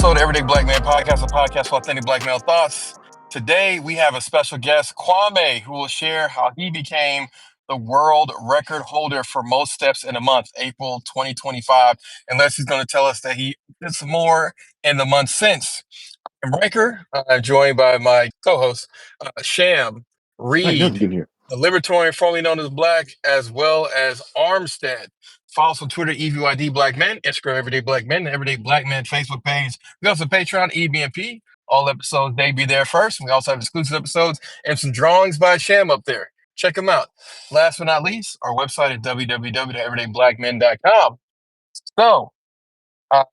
episode of Everyday Black Man Podcast, a podcast for authentic black male thoughts. Today, we have a special guest, Kwame, who will share how he became the world record holder for most steps in a month, April 2025. Unless he's going to tell us that he did some more in the month since. I'm Riker. I'm joined by my co-host, Sham, Hey, how's it Reed, getting here? the Libertarian formerly known as Black, as well as Armstead. Follow us on Twitter, EVYD Black Men, Instagram, Everyday Black Men, the Everyday Black Men Facebook page. We also have Patreon, EBMP. All episodes debut there first. We also have exclusive episodes and some drawings by Sham up there. Check them out. Last but not least, our website is www.everydayblackmen.com. So, uh,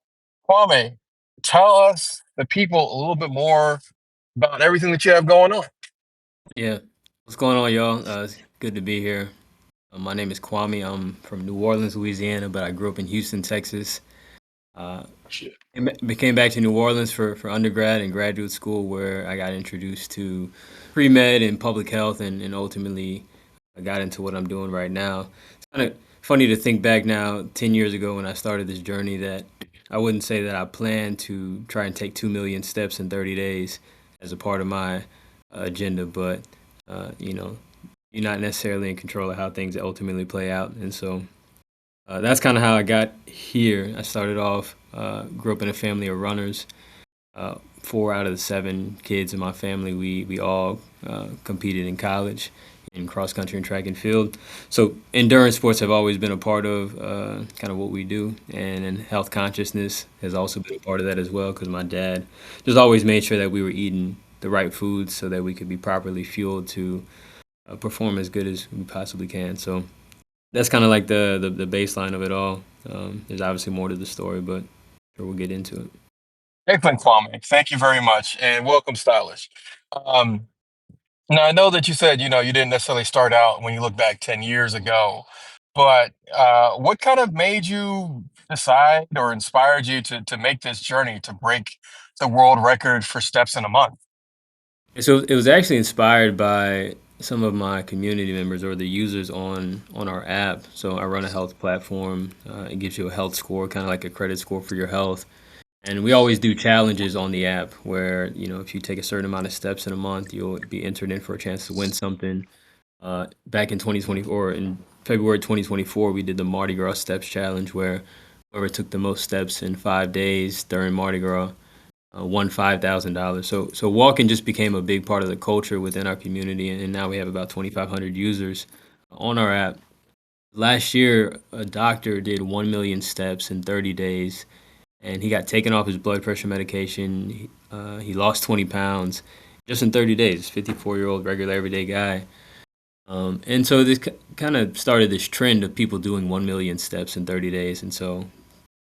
Kwame, tell us, the people, a little bit more about everything that you have going on. Yeah, what's going on, y'all? It's good to be here. My name is Kwame. I'm from New Orleans, Louisiana, but I grew up in Houston, Texas. Came back to New Orleans for undergrad and graduate school, where I got introduced to pre-med and public health, and ultimately I got into what I'm doing right now. It's kind of funny to think back now, 10 years ago when I started this journey, that I wouldn't say that I planned to try and take 2 million steps in 30 days as a part of my agenda, but you're not necessarily in control of how things ultimately play out. And so that's kind of how I got here. I started off, grew up in a family of runners. 4 out of the 7 kids in my family, we all competed in college in cross country and track and field. So endurance sports have always been a part of kind of what we do, and health consciousness has also been a part of that as well, because my dad just always made sure that we were eating the right foods so that we could be properly fueled to perform as good as we possibly can. So that's kind of like the baseline of it all. There's obviously more to the story, but sure we'll get into it. Excellent, Kwame. Thank you very much, and welcome, Stylish. Now, I know that you said, you didn't necessarily start out when you look back 10 years ago, but what kind of made you decide or inspired you to make this journey to break the world record for steps in a month? And so it was actually inspired by some of my community members or the users on our app. So I run a health platform. It gives you a health score, kind of like a credit score for your health. And we always do challenges on the app where, if you take a certain amount of steps in a month, you'll be entered in for a chance to win something. Back in 2024, in February 2024, we did the Mardi Gras Steps Challenge, where whoever took the most steps in 5 days during Mardi Gras won $5,000. So walking just became a big part of the culture within our community, and now we have about 2,500 users on our app. Last year, a doctor did 1 million steps in 30 days, and he got taken off his blood pressure medication. He lost 20 pounds just in 30 days. 54-year-old regular everyday guy. And so this kind of started this trend of people doing 1 million steps in 30 days. And so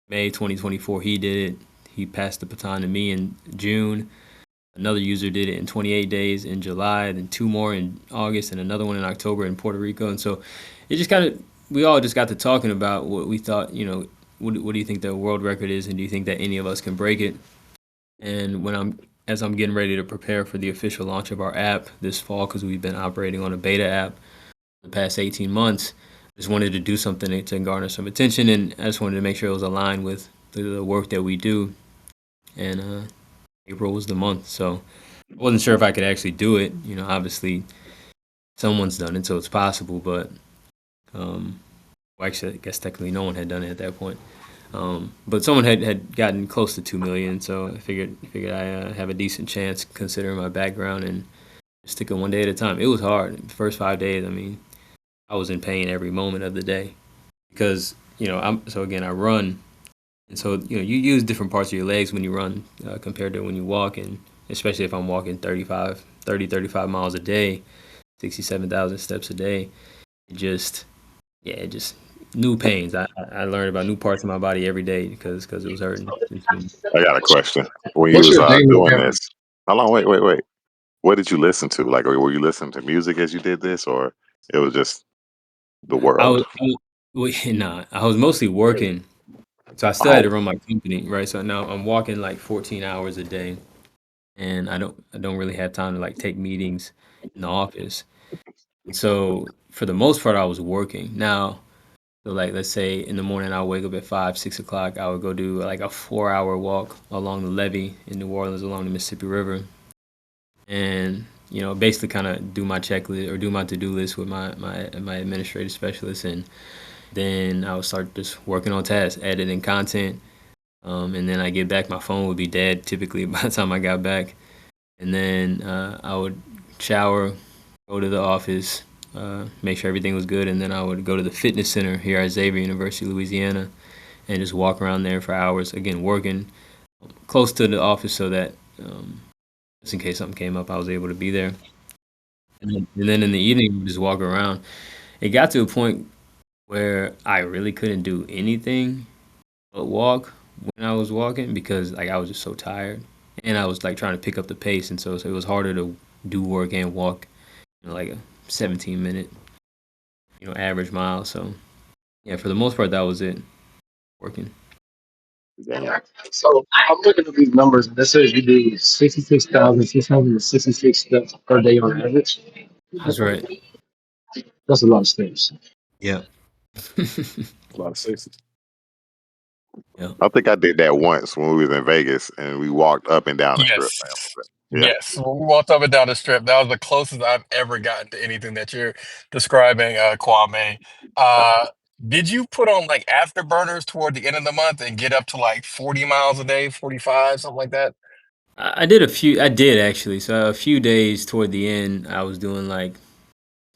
May 2024, he did it. He passed the baton to me in June. Another user did it in 28 days in July, then 2 more in August, and another one in October in Puerto Rico. And so it just we all just got to talking about what we thought, what do you think the world record is, and do you think that any of us can break it? And as I'm getting ready to prepare for the official launch of our app this fall, because we've been operating on a beta app for the past 18 months, I just wanted to do something to garner some attention, and I just wanted to make sure it was aligned with the work that we do. And April was the month, so I wasn't sure if I could actually do it. Obviously someone's done it, so it's possible, but actually, I guess technically no one had done it at that point. But someone had gotten close to 2 million, so I figured I have a decent chance considering my background, and just took it one day at a time. It was hard. The first 5 days, I was in pain every moment of the day because, I run. And so, you use different parts of your legs when you run compared to when you walk, and especially if I'm walking 35 miles a day, 67,000 steps a day, it just new pains. I learned about new parts of my body every day because it was hurting. I got a question. When you was doing this, how long? Wait. What did you listen to? Like, were you listening to music as you did this, or it was just the world? I was mostly working. So I still had to run my company, right? So now I'm walking like 14 hours a day, and I don't really have time to like take meetings in the office. So for the most part, I was working. Now, So like, let's say in the morning I'll wake up at 5, 6 o'clock. I would go do like a 4-hour walk along the levee in New Orleans along the Mississippi River, and basically kind of do my checklist or do my to-do list with my administrative specialist, and then I would start just working on tasks, editing content, and then I get back. My phone would be dead typically by the time I got back, and then I would shower, go to the office, make sure everything was good, and then I would go to the fitness center here at Xavier University, Louisiana, and just walk around there for hours, again, working close to the office so that just in case something came up, I was able to be there. And then in the evening, we just walk around. It got to a point where I really couldn't do anything but walk when I was walking because like I was just so tired, and I was like trying to pick up the pace, and so it was harder to do work and walk, like a 17-minute, average mile. So yeah, for the most part, that was it, working. So I'm looking at these numbers, and it says you do 66,666 steps per day on average. That's right. That's a lot of steps. Yeah. A lot of sixes. Yeah. I think I did that once when we was in Vegas and we walked up and down the strip. Yes. Yeah. Yes. We walked up and down the strip. That was the closest I've ever gotten to anything that you're describing, Kwame. Did you put on like afterburners toward the end of the month and get up to like 40 miles a day, 45, something like that? I did actually. So a few days toward the end, I was doing like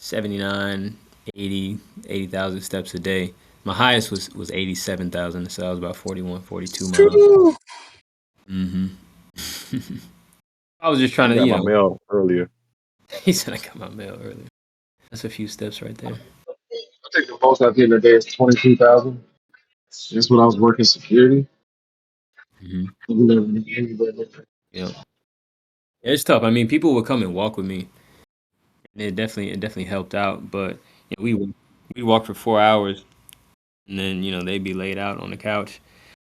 79, 80,000 steps a day. My highest was 87,000, so I was about 41, 42 miles. Mm-hmm. I was just trying to, I got my mail earlier. He said I got my mail earlier. That's a few steps right there. I think the most I did in a day is 22,000. That's when I was working security. Mm-hmm. Yeah, it's tough. I mean, people would come and walk with me, and it definitely helped out. But we walk for 4 hours, and then they'd be laid out on the couch.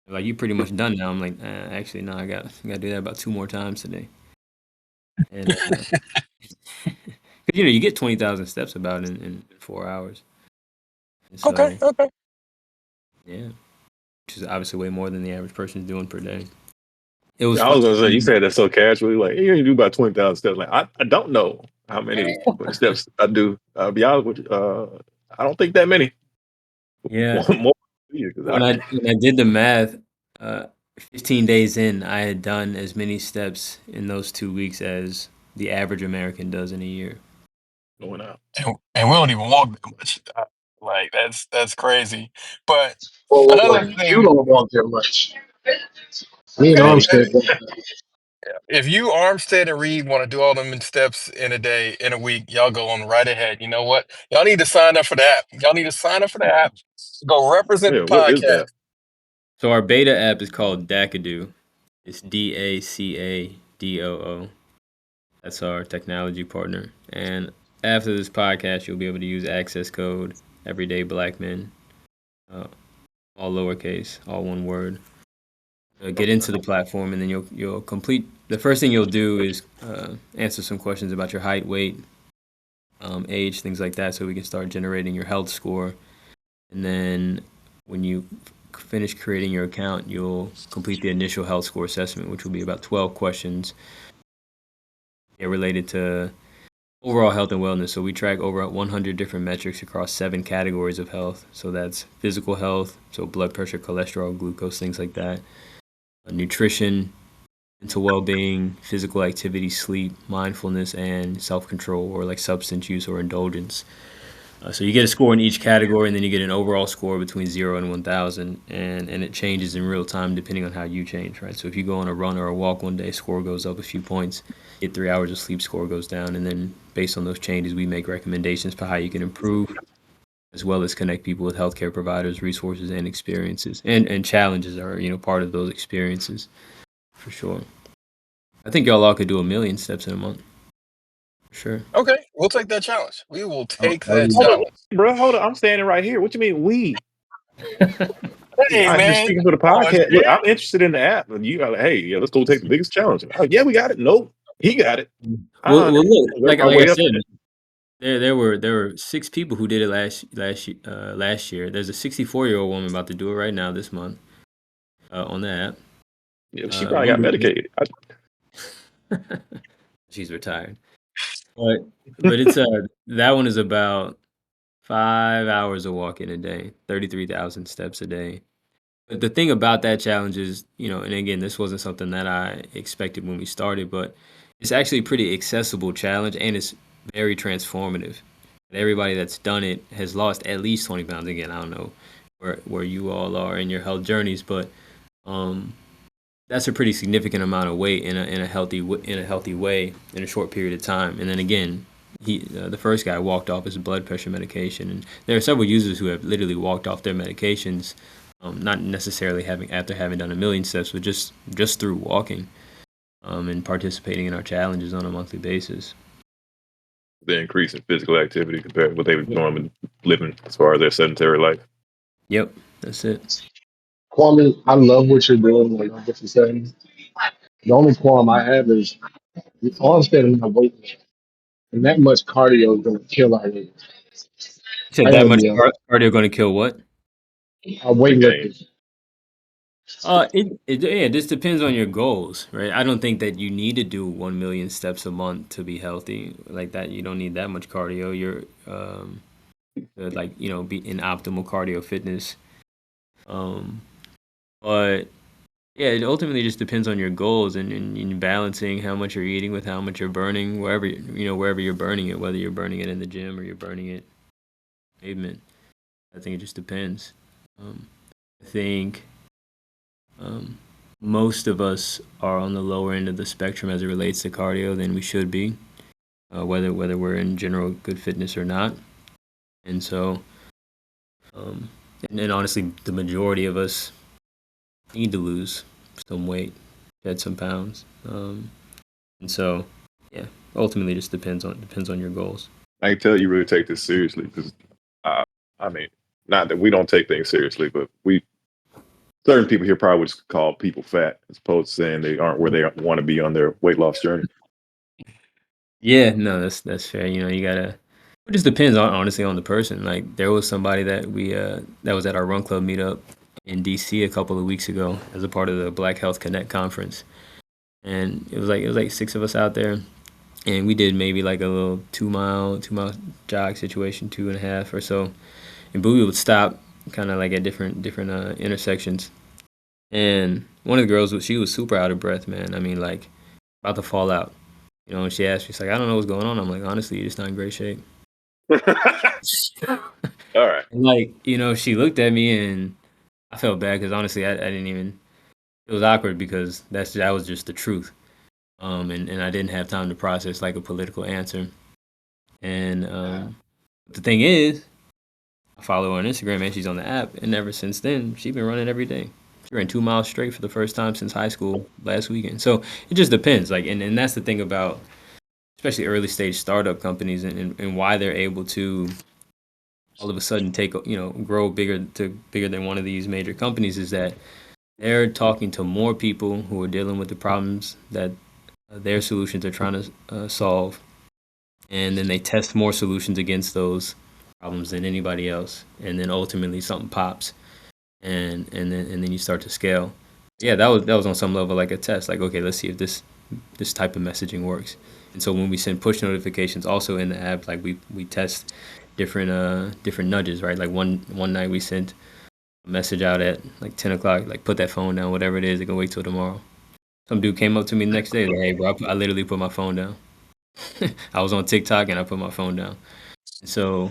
Like, you pretty much done now. I'm like, actually, no, I got to do that about 2 more times today. And because you get 20,000 steps about in 4 hours. And so, Okay. yeah, which is obviously way more than the average person is doing per day. I was gonna say, you said that so casually, like you do about 20,000 steps. Like I don't know how many steps I do. I'll be honest with you. I don't think that many. Yeah. More When I did the math, 15 days in, I had done as many steps in those 2 weeks as the average American does in a year. Going out. And we don't even walk that much. Like that's crazy. But Well, another you thing, don't walk that much. Me and Armstead. if you Armstead and Reed want to do all them steps in a day, in a week, y'all go on right ahead. You know what? Y'all need to sign up for the app. Y'all need to sign up for the app. Go represent the What is podcast. that? So our beta app is called Dakadoo. It's DACADOO. That's our technology partner. And after this podcast, you'll be able to use access code Everyday Black Men, all lowercase, all one word. Get into the platform, and then you'll complete. The first thing you'll do is answer some questions about your height, weight, age, things like that, so we can start generating your health score. And then when you finish creating your account, you'll complete the initial health score assessment, which will be about 12 questions related to overall health and wellness. So we track over 100 different metrics across 7 categories of health. So that's physical health, so blood pressure, cholesterol, glucose, things like that. Nutrition, mental well-being, physical activity, sleep, mindfulness, and self-control, or like substance use or indulgence. So you get a score in each category, and then you get an overall score between 0 and 1,000, and it changes in real time depending on how you change, right? So if you go on a run or a walk one day, score goes up a few points. Get 3 hours of sleep, score goes down, and then based on those changes, we make recommendations for how you can improve, as well as connect people with healthcare providers, resources, and experiences. And challenges are, part of those experiences, for sure. I think y'all all could do 1 million steps in a month. Sure. Okay, we'll take that challenge. We will take that Hold challenge. on, bro. Hold on. I'm standing right here. What you mean we? Hey, I'm just man. speaking for the Come on, podcast. Look, man. I'm interested in the app, and you are like, hey, let's go take the biggest challenge. Oh, yeah, we got it. Nope, he got it. Well, look, like I way up said, there. There were 6 people who did it last year. There's a 64-year-old woman about to do it right now this month on the app. Yeah, she probably got medicated. She's retired, but it's that one is about 5 hours of walking a day, 33,000 steps a day. But the thing about that challenge is, and again, this wasn't something that I expected when we started, but it's actually a pretty accessible challenge and it's very transformative. Everybody that's done it has lost at least 20 pounds. Again, I don't know where you all are in your health journeys, but that's a pretty significant amount of weight in a healthy way in a short period of time. And then again, the first guy walked off his blood pressure medication, and there are several users who have literally walked off their medications, not necessarily after having done 1,000,000 steps, but just through walking and participating in our challenges on a monthly basis. The increase in physical activity compared to what they were normally living as far as their sedentary life. Yep, that's it. Kwame, I love what you're doing. I love what you're saying. The only qualm I have is all I'm saying my weight, and that much cardio is going to kill our legs. You said that much cardio going to kill what? Our weightlifting. It just depends on your goals, right? I don't think that you need to do 1,000,000 steps a month to be healthy like that. You don't need that much cardio. You're be in optimal cardio fitness. But yeah, it ultimately just depends on your goals and balancing how much you're eating with how much you're burning, wherever you're burning it, whether you're burning it in the gym or you're burning it pavement. I think it just depends. I think most of us are on the lower end of the spectrum as it relates to cardio than we should be, whether we're in general good fitness or not. And so, and honestly, the majority of us need to lose some weight, shed some pounds, and so yeah, ultimately, just depends on your goals. I can tell you really take this seriously because, I mean, not that we don't take things seriously, but certain people here probably would just call people fat as opposed to saying they aren't where they want to be on their weight loss journey. Yeah, no, that's fair. You gotta. It just depends honestly on the person. Like there was somebody that that was at our Run Club meetup in DC a couple of weeks ago as a part of the Black Health Connect conference, and it was like 6 of us out there, and we did maybe like a little 2-mile jog situation, 2.5 or so, and we would stop kind of like at different intersections, and one of the girls she was super out of breath, man. I mean, like about to fall out. And she asked me, she's like, I don't know what's going on. I'm like, honestly, you're just not in great shape. All right. And like, she looked at me and I felt bad because honestly, I didn't even, it was awkward because that was just the truth. And I didn't have time to process like a political answer. And the thing is, I follow her on Instagram and she's on the app. And ever since then, she's been running every day. She ran 2 miles straight for the first time since high school last weekend. So it just depends. Like, and that's the thing about especially early stage startup companies and why they're able to all of a sudden grow bigger than one of these major companies is that they're talking to more people who are dealing with the problems that their solutions are trying to solve, and then they test more solutions against those problems than anybody else, and then ultimately something pops, and then you start to scale. Yeah, that was on some level like a test. Like, okay, let's see if this type of messaging works. And so when we send push notifications, also in the app, like we test different nudges, right? Like one night we sent a message out at like 10 o'clock, like put that phone down, whatever it is, it can wait till tomorrow. Some dude came up to me the next day, like, hey bro, I literally put my phone down. I was on TikTok and I put my phone down. And so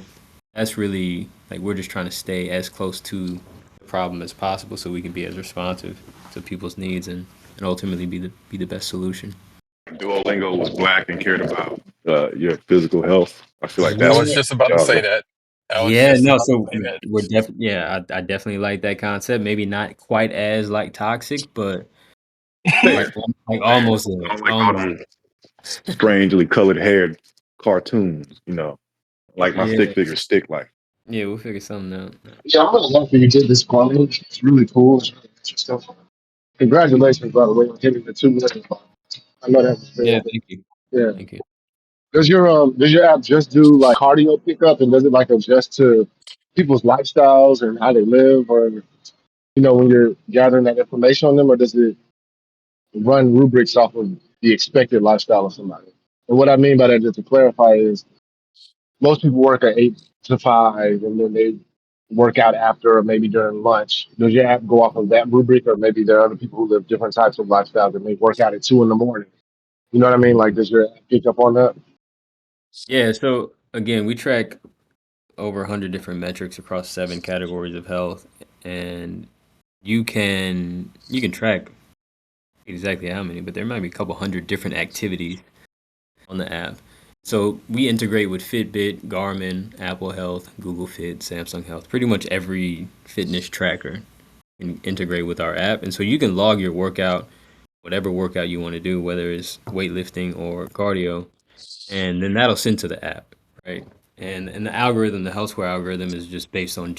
that's really like we're just trying to stay as close to the problem as possible so we can be as responsive to people's needs and ultimately be the best solution. Duolingo was Black and cared about your physical health. I feel like I that's was just about to say that. I definitely like that concept. Maybe not quite as like toxic, but like almost strangely colored haired cartoons, like my stick figures stick like. Yeah, we'll figure something out. Yeah, I'm gonna love that you did this, Kwame. It's really cool. It's really interesting. Congratulations, by the way, on hitting the 2 million. I know that was Yeah, thank you. Yeah. Thank you. Does your app just do like cardio pickup, and does it like adjust to people's lifestyles and how they live, or when you're gathering that information on them, or does it run rubrics off of the expected lifestyle of somebody? And what I mean by that, just to clarify, is most people work at 8 to 5, and then they work out after or maybe during lunch. Does your app go off of that rubric, or maybe there are other people who live different types of lifestyles that may work out at 2 in the morning? You know what I mean? Like, does your app pick up on that? Yeah, so again, we track over 100 different metrics across 7 categories of health, and you can track exactly how many, but there might be a couple hundred different activities on the app. So we integrate with Fitbit, Garmin, Apple Health, Google Fit, Samsung Health, pretty much every fitness tracker can integrate with our app. And so you can log your workout, whatever workout you want to do, whether it's weightlifting or cardio, and then that'll send to the app, right? And the algorithm, the health score algorithm, is just based on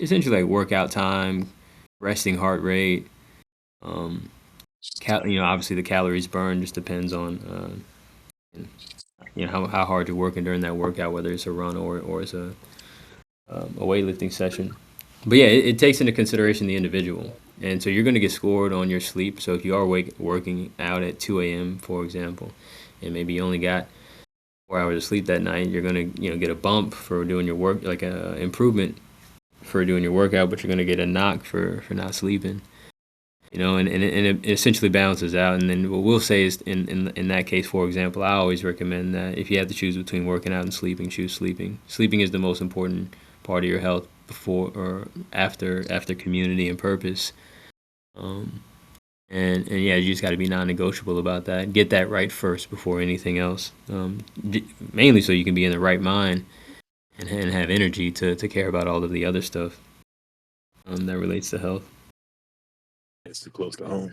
essentially like workout time, resting heart rate, um, obviously the calories burned just depends on how hard you're working during that workout, whether it's a run or it's a weightlifting session. But yeah, it takes into consideration the individual, and so you're going to get scored on your sleep. So if you are working out at 2 a.m., for example, and maybe you only got 4 hours of sleep that night, you're going to get a bump for doing your work, like a improvement for doing your workout, but you're going to get a knock for not sleeping. And it essentially balances out. And then what we'll say is, in that case, for example, I always recommend that if you have to choose between working out and sleeping, choose sleeping. Sleeping is the most important part of your health before or after community and purpose. And yeah, you just got to be non-negotiable about that. Get that right first before anything else. Mainly so you can be in the right mind and have energy to care about all of the other stuff that relates to health. It's too close to home.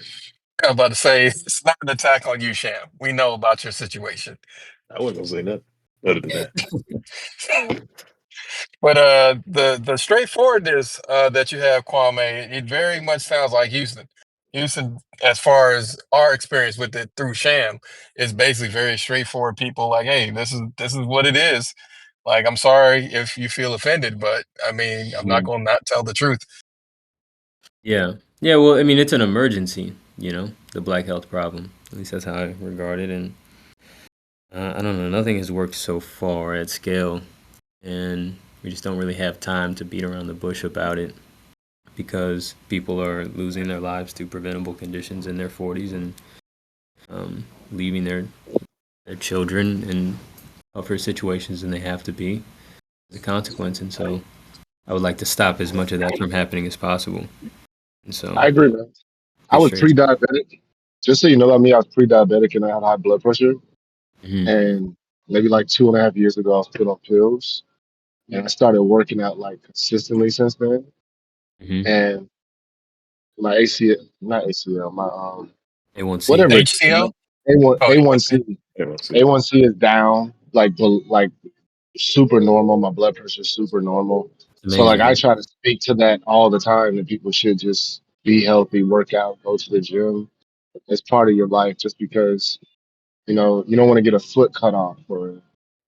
I'm about to say it's not an attack on you, Sham. We know about your situation. I wasn't gonna say nothing other than that. But the straightforwardness that you have, Kwame, it very much sounds like Houston. Houston, as far as our experience with it through Sham, is basically very straightforward. People like, hey, this is what it is. Like, I'm sorry if you feel offended, but I mean, I'm not going to not tell the truth. Yeah. Yeah, well, I mean, it's an emergency, the black health problem. At least that's how I regard it. And I don't know, nothing has worked so far at scale. And we just don't really have time to beat around the bush about it because people are losing their lives to preventable conditions in their 40s and leaving their children in tougher situations than they have to be as a consequence. And so I would like to stop as much of that from happening as possible. And so I agree, man. I was pre-diabetic. Just so you know about me, I was pre-diabetic and I had high blood pressure. Mhm. And maybe like 2.5 years ago, I was put on pills. And I started working out like consistently since then. Mhm. And my ACL, not ACL, my A1C. whatever it is, HCL? A1 Oh, you want to A1C A1C is down, like super normal. My blood pressure is super normal. It's So like I amazing. try to speak to that all the time, that people should just be healthy, work out, go to the gym. It's part of your life, just because you don't want to get a foot cut off or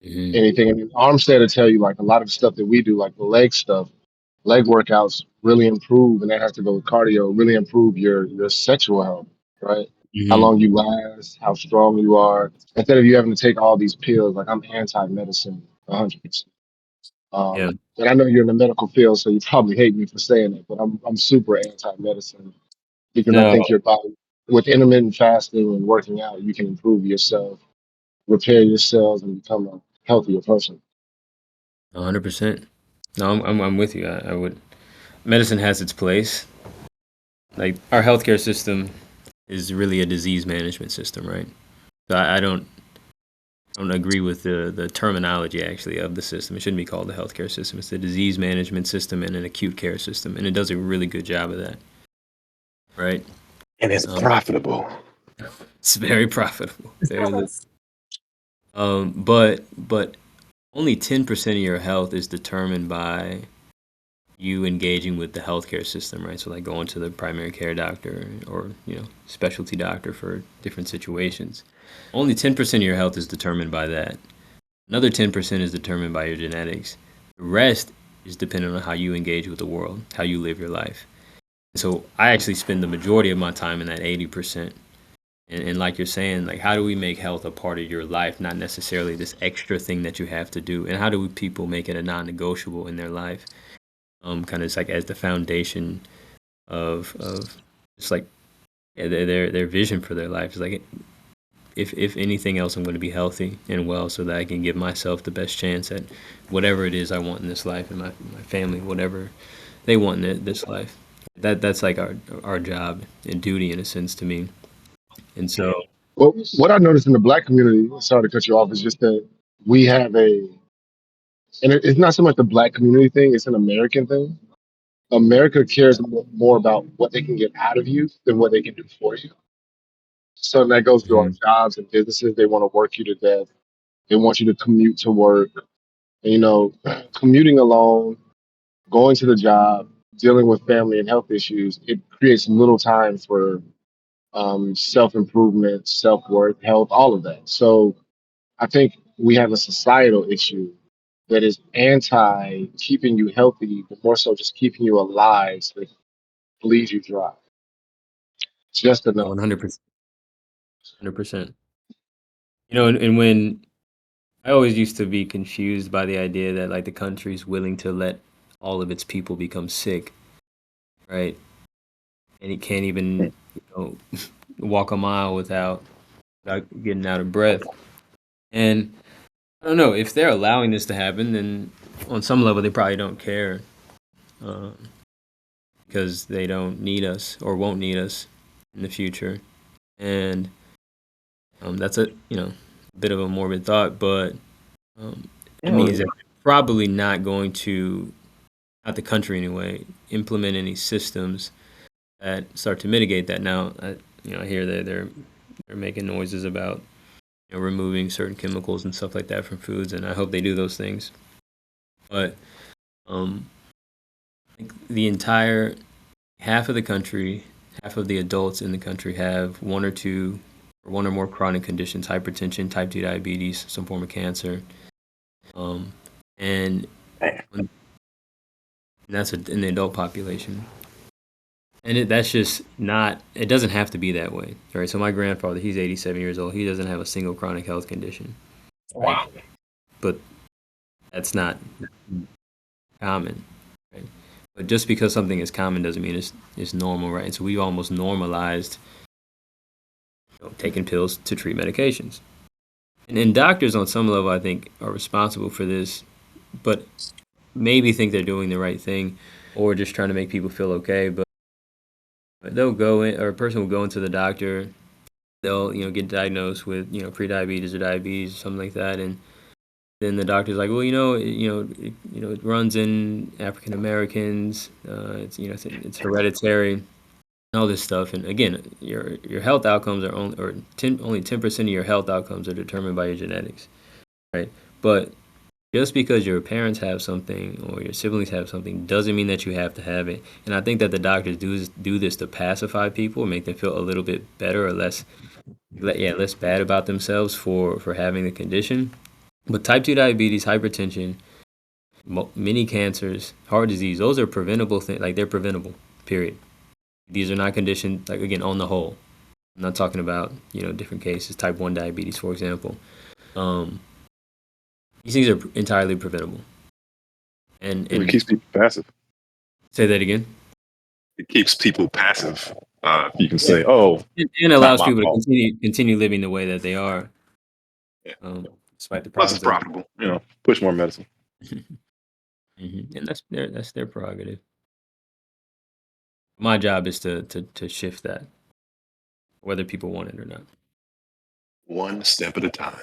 Mhm. anything. I mean, Armstead will tell you, like, a lot of stuff that we do, like the leg stuff, leg workouts really improve, and that has to go with cardio, really improve your sexual health, right? How Mhm. long you last, how strong you are. Instead of you having to take all these pills, like, I'm anti-medicine 100%. Yeah. And I know you're in the medical field, so you probably hate me for saying it, but I'm super anti-medicine, because I No, think your body, with intermittent fasting and working out, you can improve yourself, repair your cells, and become a healthier person. 100%. No, I'm with you. I would. Medicine has its place. Like our healthcare system is really a disease management system, right? So I don't agree with the terminology actually of the system. It shouldn't be called the healthcare system. It's a disease management system and an acute care system, and it does a really good job of that, right? And it's profitable. It's very profitable. But only 10% of your health is determined by you engaging with the healthcare system, right? So like going to the primary care doctor or, specialty doctor for different situations. Only 10% of your health is determined by that. Another 10% is determined by your genetics. The rest is dependent on how you engage with the world, how you live your life. So I actually spend the majority of my time in that 80%. And like you're saying, like how do we make health a part of your life, not necessarily this extra thing that you have to do? And how do people make it a non-negotiable in their life? Kind of like as the foundation of just like their vision for their life is like if anything else, I'm going to be healthy and well so that I can give myself the best chance at whatever it is I want in this life and my family, whatever they want in this life. That's like our job and duty in a sense to me. And so, Well, what I noticed in the Black community, sorry to cut you off, is just that we have and it's not so much the Black community thing; it's an American thing. America cares more about what they can get out of you than what they can do for you. So that goes through our mhm. jobs and businesses. They want to work you to death. They want you to commute to work. And, commuting alone, going to the job, dealing with family and health issues, it creates little time for self improvement, self worth, health, all of that. So I think we have a societal issue that is anti keeping you healthy, but more so just keeping you alive so it bleeds you dry. Just enough. 100%. 100%. And when I always used to be confused by the idea that like the country's willing to let all of its people become sick, right? And it can't even, walk a mile without getting out of breath. And I don't know if they're allowing this to happen, then on some level they probably don't care um, because they don't need us or won't need us in the future. And that's a bit of a morbid thought, but it means that they're probably not going to, not the country anyway, implement any systems that start to mitigate that. Now, I hear that they're making noises about removing certain chemicals and stuff like that from foods, and I hope they do those things. But um, I think the entire half of the country, half of the adults in the country have one or two or one or more chronic conditions: hypertension, type 2 diabetes, some form of cancer, and that's in the adult population. And that's just not, it doesn't have to be that way, right? So my grandfather, he's 87 years old. He doesn't have a single chronic health condition, right? Wow. But that's not common, right? But just because something is common doesn't mean it's normal, right? And so we've almost normalized taking pills to treat medications. And doctors on some level, I think, are responsible for this, but maybe think they're doing the right thing or just trying to make people feel okay. But they'll go in, or a person will go into the doctor, they'll get diagnosed with pre-diabetes or diabetes or something like that, and then the doctor's like, well, it runs in African Americans, it's hereditary, and all this stuff. And again, your health outcomes are only 10% of your health outcomes are determined by your genetics, right? But just because your parents have something or your siblings have something doesn't mean that you have to have it. And I think that the doctors do this to pacify people, make them feel a little bit better or less bad about themselves for having the condition. But type 2 diabetes, hypertension, many cancers, heart disease, those are preventable things. Like they're preventable, period. These are not conditions, like again, on the whole. I'm not talking about, different cases, type 1 diabetes, for example. These things are entirely preventable. And It keeps people passive. Say that again. It keeps people passive. You can say, "Oh, and it's not allows my people to fault." continue living the way that they are, Yeah. despite the Plus, it's problems that. profitable. Push more medicine. And that's their prerogative. My job is to shift that, whether people want it or not. One step at a time.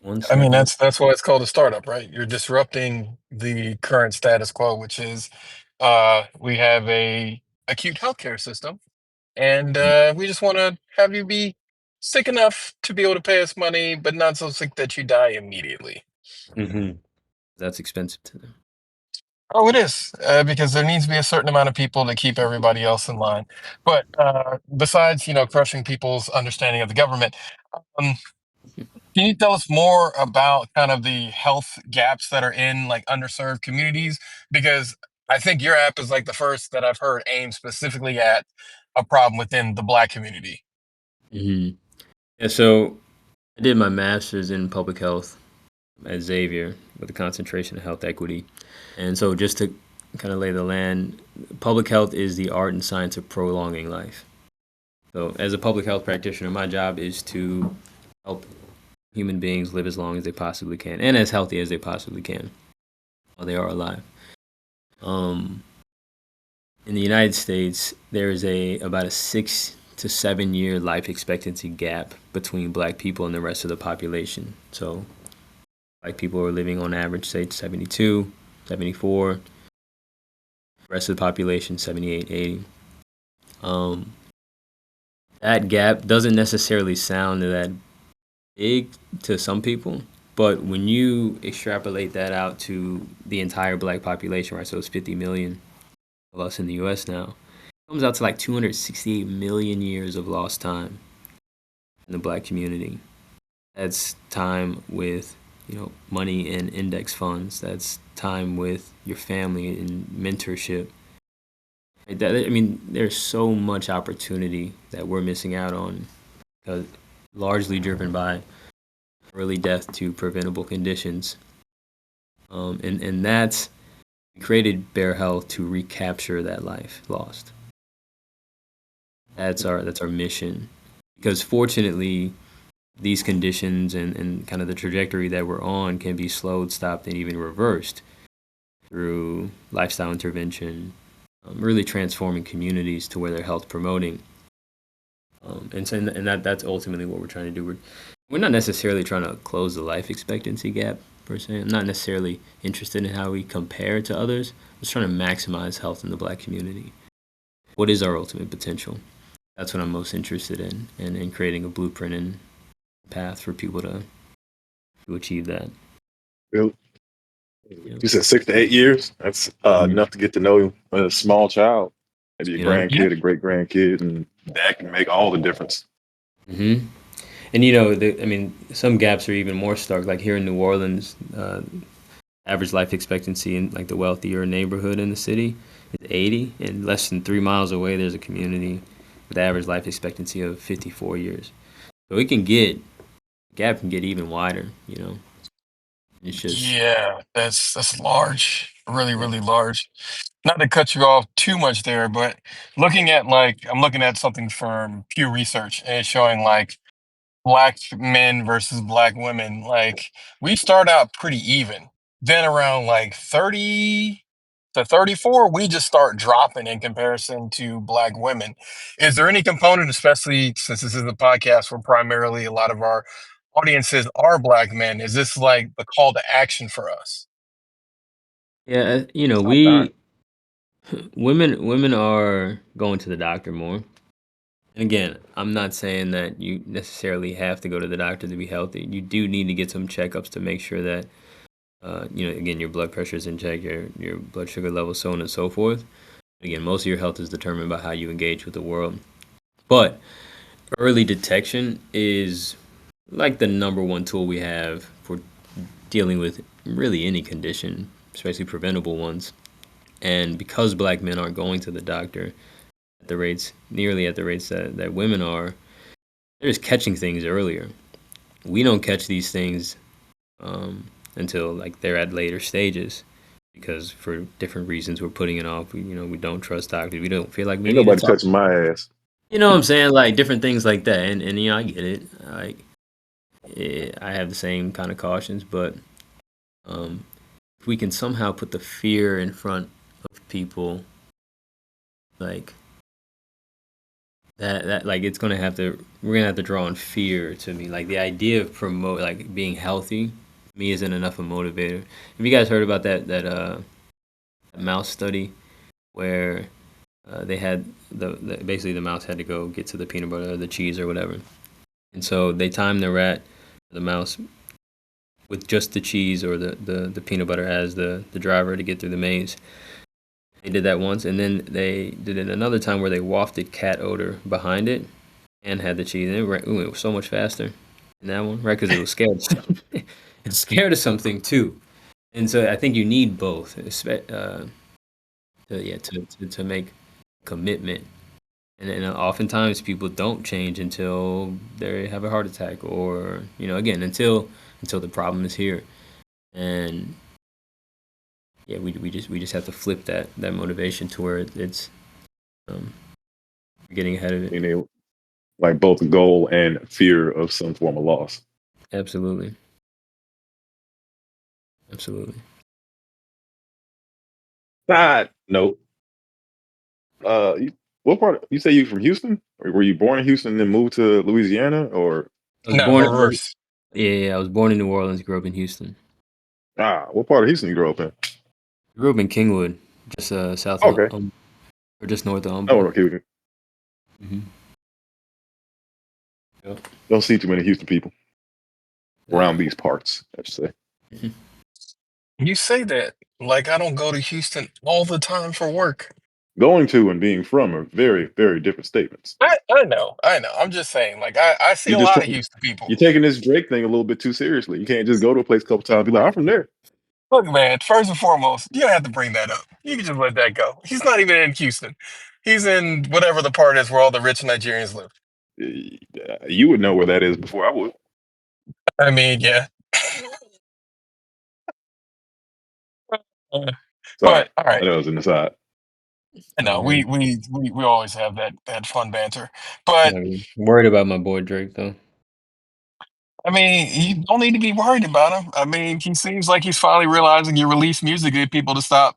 One I mean, step. that's why it's called a startup, right? You're disrupting the current status quo, which is we have a acute healthcare system, and we just want to have you be sick enough to be able to pay us money, but not so sick that you die immediately. Mm-hmm. That's expensive to them. Oh, it is, because there needs to be a certain amount of people to keep everybody else in line. But besides, crushing people's understanding of the government, um, can you tell us more about kind of the health gaps that are in like underserved communities? Because I think your app is like the first that I've heard aim specifically at a problem within the Black community. Hmm. Yeah, so I did my master's in public health at Xavier with a concentration in health equity. And so just to kind of lay the land, public health is the art and science of prolonging life. So as a public health practitioner, my job is to help human beings live as long as they possibly can and as healthy as they possibly can while they are alive. Um, in the United States, there is about a 6 to 7 year life expectancy gap between Black people and the rest of the population. So Black people are living on average, say, 72, 74. Rest of the population, 78, 80. Um, that gap doesn't necessarily sound that big to some people, but when you extrapolate that out to the entire Black population, right? So it's 50 million of us in the U.S. now. It comes out to like 268 million years of lost time in the Black community. That's time with money and index funds. That's time with your family and mentorship. I mean, there's so much opportunity that we're missing out on, largely driven by early death to preventable conditions. And that's created Bear Health to recapture that life lost. That's our mission. Because fortunately, these conditions and kind of the trajectory that we're on can be slowed, stopped, and even reversed through lifestyle intervention, really transforming communities to where they're health promoting. And that's ultimately what we're trying to do. We're not necessarily trying to close the life expectancy gap per se. I'm not necessarily interested in how we compare to others. I'm just trying to maximize health in the Black community. What is our ultimate potential? That's what I'm most interested in, and in creating a blueprint and path for people to achieve that. You said 6 to 8 years. That's enough to get to know a small child, maybe a grandkid, a great grandkid, and that can make all the difference. Mm-hmm. And some gaps are even more stark. Like here in New Orleans, average life expectancy in like the wealthier neighborhood in the city is 80, and less than 3 miles away there's a community with average life expectancy of 54 years. So gap can get even wider. It's just That's large, really, really large. Not to cut you off too much there, but I'm looking at something from Pew Research, and it's showing like Black men versus Black women. Like we start out pretty even. Then around like 30 to 34, we just start dropping in comparison to Black women. Is there any component, especially since this is a podcast where primarily a lot of our audiences are Black men, is this like the call to action for us? yeah, women are going to the doctor more. And again, I'm not saying that you necessarily have to go to the doctor to be healthy. You do need to get some checkups to make sure that, again, your blood pressure is in check, your blood sugar level, so on and so forth. Again, most of your health is determined by how you engage with the world. But early detection is like the number one tool we have for dealing with really any condition, especially preventable ones. And because Black men aren't going to the doctor nearly at the rates that women are, they're just catching things earlier. We don't catch these things until like they're at later stages, because for different reasons we're putting it off. We don't trust doctors. We don't feel like we Ain't need to nobody talk. touching my ass. You know what I'm saying? Like different things like that. And I get it. Like I have the same kind of cautions, but if we can somehow put the fear in front of people, like that like we're gonna have to draw on fear to me. Like the idea of being healthy to me isn't enough a motivator. Have you guys heard about that mouse study where they had basically the mouse had to go get to the peanut butter or the cheese or whatever, and so they timed the mouse with just the cheese or the peanut butter as the driver to get through the maze. They did that once, and then they did it another time where they wafted cat odor behind it and had the cheese. And it was so much faster in that one, right? Because it was scared. It was scared of something too, and so I think you need both, to make commitment. And then oftentimes people don't change until they have a heart attack, or again, until the problem is here. And yeah, we just have to flip that motivation to where it's getting ahead of it. You know, like both goal and fear of some form of loss. Absolutely. Side note, what part? You say you from Houston, or were you born in Houston and then moved to Louisiana, or? I was No, born. reverse. Yeah, I was born in New Orleans. Grew up in Houston. What part of Houston you grew up in? Grew up in Kingwood, just south of, Okay. or just north of Oh, Humboldt. okay. Mm-hmm. Yep. Don't see too many Houston people around these parts, I should say. You say that like I don't go to Houston all the time for work. Going to and being from are very, very different statements. I know. I'm just saying, like I see You a just lot of Houston people. you're taking this Drake thing a little bit too seriously. You can't just go to a place a couple times and be like, I'm from there. Look, man, first and foremost, you don't have to bring that up. You can just let that go. He's not even in Houston. He's in whatever the part is where all the rich Nigerians live. You would know where that is before I would. I mean, yeah. Sorry, But all right. I know it was an aside. I know Yeah. we always have that fun banter. But I'm worried about my boy Drake though. I mean, you don't need to be worried about him. I mean, he seems like he's finally realizing you release music to get people to stop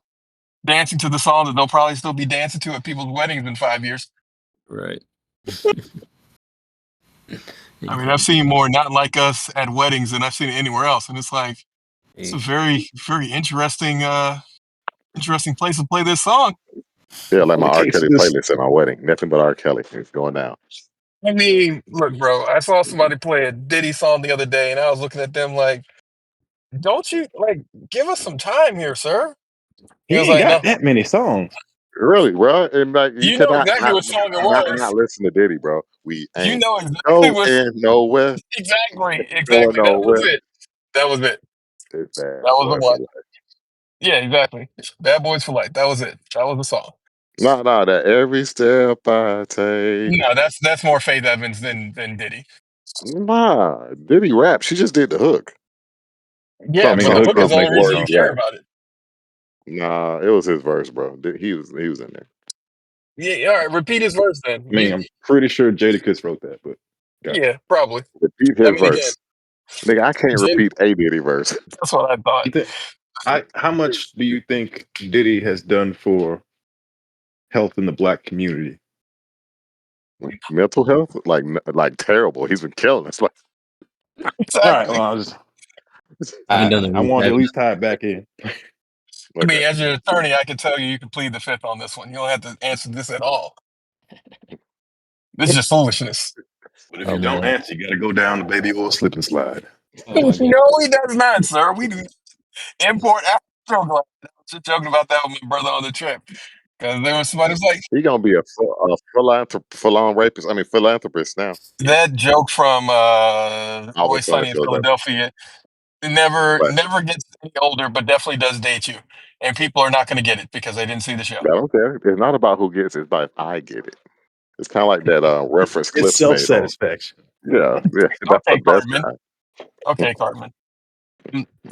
dancing to the song that they'll probably still be dancing to at people's weddings in 5 years. Right. I mean, I've seen more Not Like Us at weddings than I've seen it anywhere else, and it's like it's a very, very interesting place to play this song. Yeah, like my R. Okay, so Kelly this playlist at my wedding. Nothing but R. Kelly. It's going down. I mean, look, bro, I saw somebody play a Diddy song the other day, and I was looking at them like, "Don't you like give us some time here, sir?" He he was ain't like, got "No, that many songs. Really, bro? And like, you you know cannot exactly what song it not was. listen to Diddy, bro. We You ain't know exactly what going nowhere. Going exactly. That was nowhere. it. That was it. It's bad That was the boy for one. life. Yeah, exactly. Bad Boys for Life. That was it. That was the song. No, that every step I take. No, that's more Faith Evans than Diddy. Nah, Diddy rap. She just did the hook. Yeah, I mean, but the the Some hook hook is does the make only the reason you song. words care rap. about it. Nah, it was his verse, bro. He was in there. Yeah, all right. Repeat his verse then. I mean, I'm pretty sure Jadakiss wrote that, but got Yeah, probably. Repeat I his mean, again, verse. Nigga, I can't Jada, repeat a Diddy verse. that's what I thought. you think how much do you think Diddy has done for health in the black community? Mental health, like terrible. He's been killing us. Like, All right, Exactly. well, I haven't done the I wanted to research. at least tie it back in. I mean, okay. as your attorney, I can tell you you can plead the fifth on this one. You don't have to answer this at all. This is just foolishness. But if Oh you don't man. answer, you got to go down the baby oil slip and slide. Oh my god. No, he does not, sir. We do import Astro glass. I was just joking about that with my brother on the trip. Because there was somebody who's like, He gonna be a full on rapist. I mean philanthropist now. that joke from Always Always Sunny Sunny in Philadelphia. Philadelphia. It never But never gets any older, but definitely does date you. And people are not going to get it because they didn't see the show. I don't care. It's not about who gets it, it's about if I get it. It's kind of like that reference It's Clips self made on. satisfaction. Yeah, that's the Okay, best Cartman. guy. Okay, Cartman.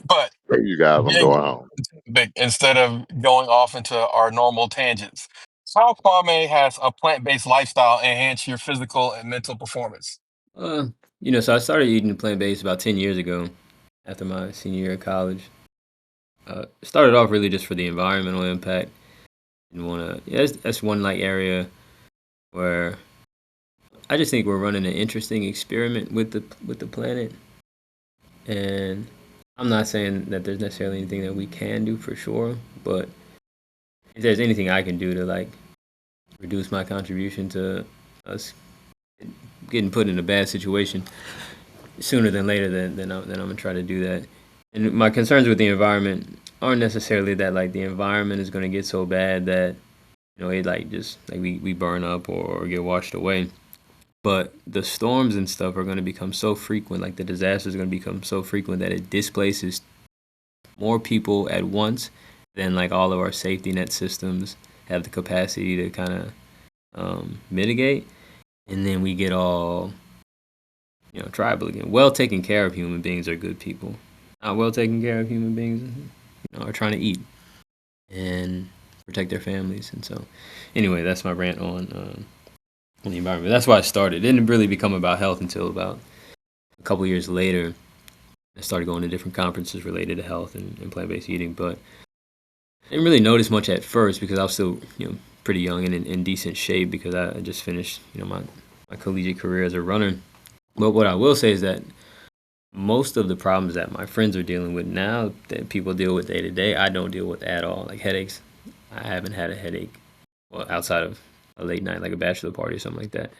But Hey, you guys, I'm getting going home. big instead of going off into our normal tangents. How Kwame has a plant-based lifestyle enhance your physical and mental performance? Uh, so I started eating plant-based about 10 years ago after my senior year of college. It started off really just for the environmental impact. Didn't want to. Yeah, that's one like area where I just think we're running an interesting experiment with the planet, and I'm not saying that there's necessarily anything that we can do for sure, but if there's anything I can do to like reduce my contribution to us getting put in a bad situation sooner than later, then I'm gonna try to do that. And my concerns with the environment aren't necessarily that like the environment is going to get so bad that it like just like we burn up or get washed away. But the storms and stuff are going to become so frequent, like the disasters are going to become so frequent that it displaces more people at once than like all of our safety net systems have the capacity to kind of mitigate. And then we get all tribal again. Well taken care of human beings are good people. Not well taken care of human beings are trying to eat and protect their families. And so, anyway, that's my rant on the environment. That's why I started. It didn't really become about health until about a couple years later. I started going to different conferences related to health and plant-based eating, but I didn't really notice much at first because I was still pretty young and in decent shape because I just finished my collegiate career as a runner. But what I will say is that most of the problems that my friends are dealing with now that people deal with day to day, I don't deal with at all. Like headaches, I haven't had a headache, well, outside of a late night, like a bachelor party or something like that.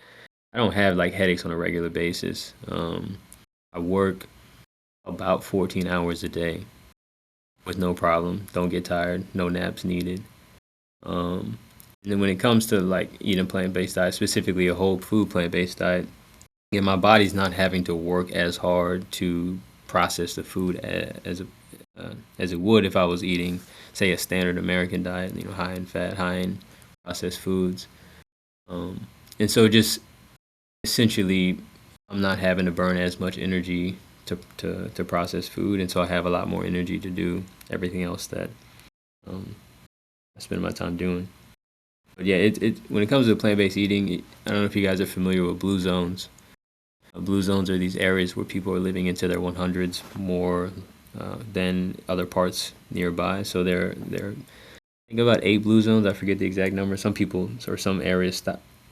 I don't have like headaches on a regular basis. I work about 14 hours a day with no problem. Don't get tired. No naps needed. And then when it comes to like eating a plant-based diet, specifically a whole food plant-based diet, my body's not having to work as hard to process the food as it would if I was eating, say, a standard American diet, high in fat, high in processed foods. And so just essentially, I'm not having to burn as much energy to process food, and so I have a lot more energy to do everything else that I spend my time doing. But yeah, it when it comes to plant-based eating, I don't know if you guys are familiar with blue zones. Blue zones are these areas where people are living into their 100s more than other parts nearby. So there I think about 8 blue zones. I forget the exact number. Some people or some areas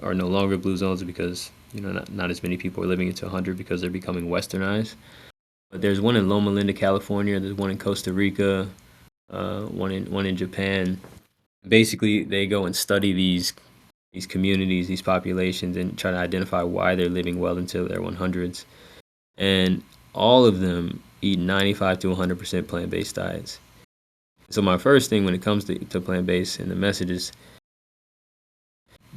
are no longer blue zones because not as many people are living into 100 because they're becoming westernized. But there's one in Loma Linda, California. There's one in Costa Rica. One in Japan. Basically, they go and study these communities, these populations, and try to identify why they're living well into their 100s. And all of them eat 95 to 100% plant-based diets. So my first thing when it comes to plant-based and the message is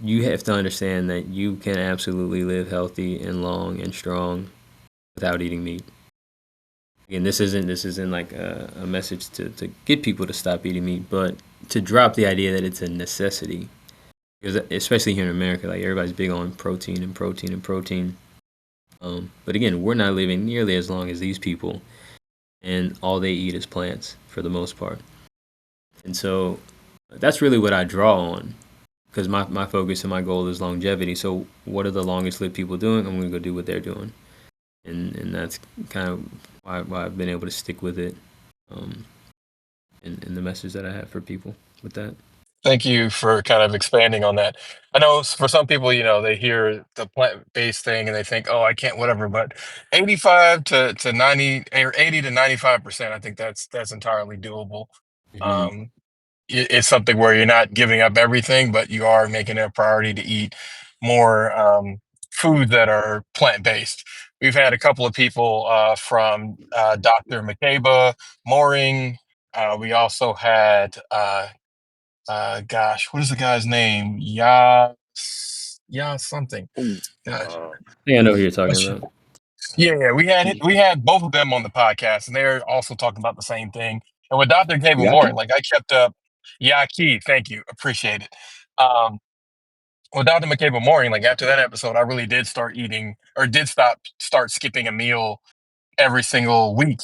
you have to understand that you can absolutely live healthy and long and strong without eating meat. Again, this isn't like a message to get people to stop eating meat, but to drop the idea that it's a necessity. Because especially here in America, like everybody's big on protein and protein and protein. But again, we're not living nearly as long as these people, and all they eat is plants for the most part. And so that's really what I draw on, because my focus and my goal is longevity. So what are the longest lived people doing? I'm going to go do what they're doing. And that's kind of why I've been able to stick with it, and the message that I have for people with that. Thank you for kind of expanding on that. I know for some people, they hear the plant-based thing and they think, oh, I can't, whatever. But 85 to 90 or 80 to 95%, I think that's entirely doable. Mm-hmm. Um, it's something where you're not giving up everything, but you are making it a priority to eat more food that are plant-based. We've had a couple of people from Dr. McCabe Mooring. We also had gosh, what is the guy's name? Yeah, something. Gosh. Yeah, I know who you're talking about. Yeah, we had both of them on the podcast, and they're also talking about the same thing. And with Dr. Cable Yaki? Morning, like I kept up. Yeah, Key, thank you, appreciate it. Um, with Dr. McCabe Morning, like after that episode, I really did start eating, or did start skipping a meal every single week.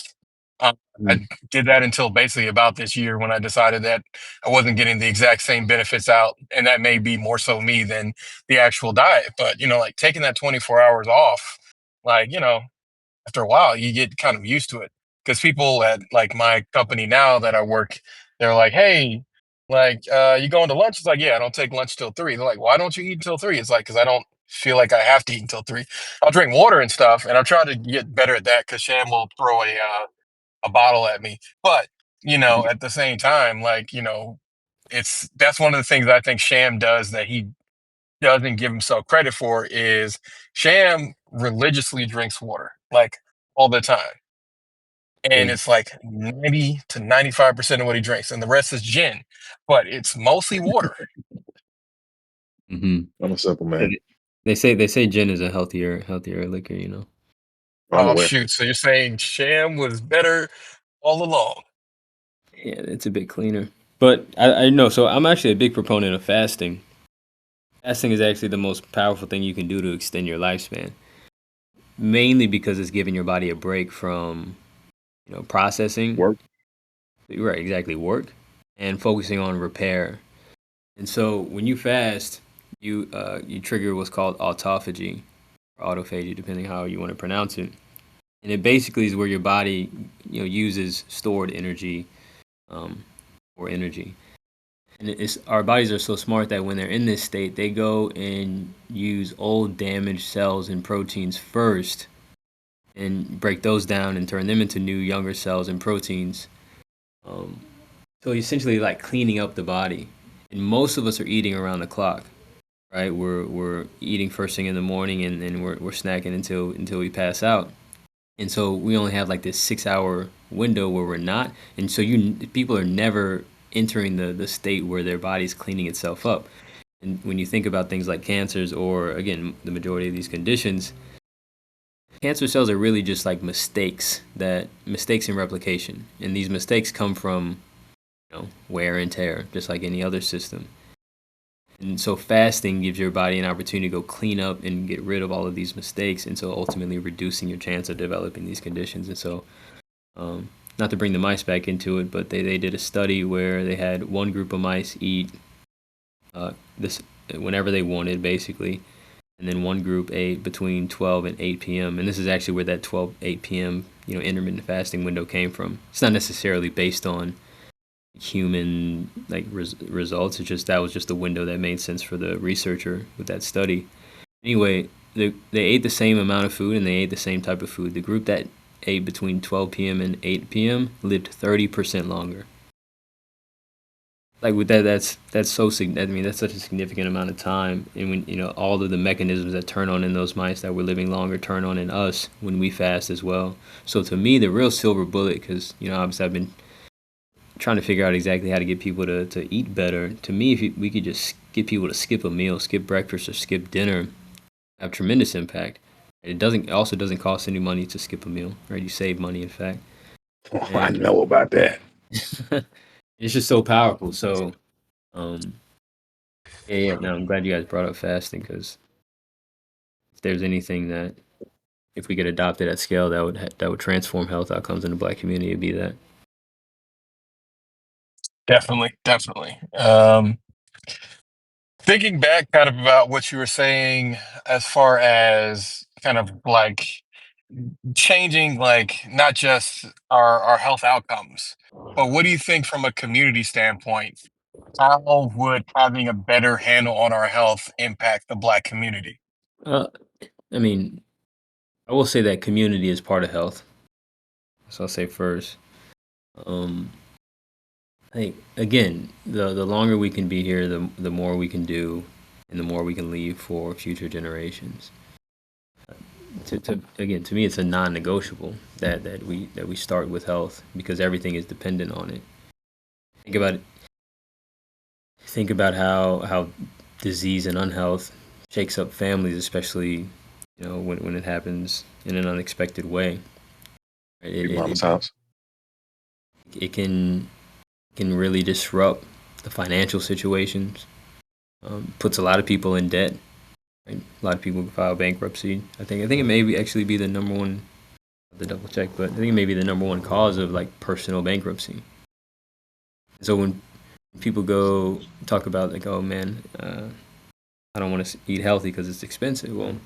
Mm-hmm. I did that until basically about this year when I decided that I wasn't getting the exact same benefits out, and that may be more so me than the actual diet. But like taking that 24 hours off, like after a while you get kind of used to it because people at like my company now that I work, they're like, hey. Like, you going to lunch? It's like, yeah, I don't take lunch till 3. They're like, why don't you eat until 3? It's like, because I don't feel like I have to eat until 3. I'll drink water and stuff, and I'm trying to get better at that because Sham will throw a bottle at me. But at the same time, like that's one of the things I think Sham does that he doesn't give himself credit for is Sham religiously drinks water like all the time. and it's like 90 to 95% of what he drinks, and the rest is gin, but it's mostly water. Mm-hmm. I'm a simple man. They say gin is a healthier liquor, you know. I'm Oh aware. shoot! So you're saying Sham was better all along? Yeah, it's a bit cleaner. But I know, so I'm actually a big proponent of fasting. Fasting is actually the most powerful thing you can do to extend your lifespan. Mainly because it's giving your body a break from, processing. Work. Right, exactly, work, and focusing on repair. And so when you fast, you trigger what's called autophagy or autophagy, depending how you want to pronounce it. And it basically is where your body, uses stored energy, or energy. And it's our bodies are so smart that when they're in this state, they go and use old damaged cells and proteins first, and break those down and turn them into new younger cells and proteins. So essentially, like cleaning up the body. And most of us are eating around the clock, right? We're eating first thing in the morning, and then we're snacking until we pass out. And so we only have like this 6 hour window where we're not. And so people are never entering the state where their body's cleaning itself up. And when you think about things like cancers, or again, the majority of these conditions, cancer cells are really just like mistakes in replication. And these mistakes come from, wear and tear, just like any other system. And so fasting gives your body an opportunity to go clean up and get rid of all of these mistakes, and so ultimately reducing your chance of developing these conditions. And so, not to bring the mice back into it, but they did a study where they had one group of mice eat this whenever they wanted, basically, and then one group ate between 12 and 8 p.m. And this is actually where that 12-8 p.m. Intermittent fasting window came from. It's not necessarily based on human results. It's just that was just the window that made sense for the researcher with that study. Anyway, they ate the same amount of food, and they ate the same type of food. The group that ate between 12 p.m. and 8 p.m. lived 30% longer. Like with that's so I mean, that's such a significant amount of time, and when all of the mechanisms that turn on in those mice that were living longer turn on in us when we fast as well. So to me, the real silver bullet, because obviously I've been trying to figure out exactly how to get people to eat better. To me, if we could just get people to skip a meal, skip breakfast or skip dinner, have tremendous impact. It also doesn't cost any money to skip a meal, right? You save money, in fact. I know about that. It's just so powerful. So, yeah. No, I'm glad you guys brought up fasting, because if there's anything that, if we could adopt it at scale, that would transform health outcomes in the Black community, it'd be that. Definitely. Thinking back kind of about what you were saying as far as kind of like changing, like not just our health outcomes, but what do you think from a community standpoint? How would having a better handle on our health impact the Black community? I mean, I will say that community is part of health. So I'll say first. Again, the longer we can be here, the more we can do, and the more we can leave for future generations. Again, to me, it's a non-negotiable that we start with health, because everything is dependent on it. Think about it. Think about how disease and unhealth shakes up families, especially when it happens in an unexpected way. Your mama's house. It can really disrupt the financial situations. Puts a lot of people in debt. Right? A lot of people file bankruptcy. I think it may actually be the number one. I have to double check, but I think it may be the number one cause of like personal bankruptcy. So when people go talk about like, oh man, I don't want to eat healthy because it's expensive. Well, when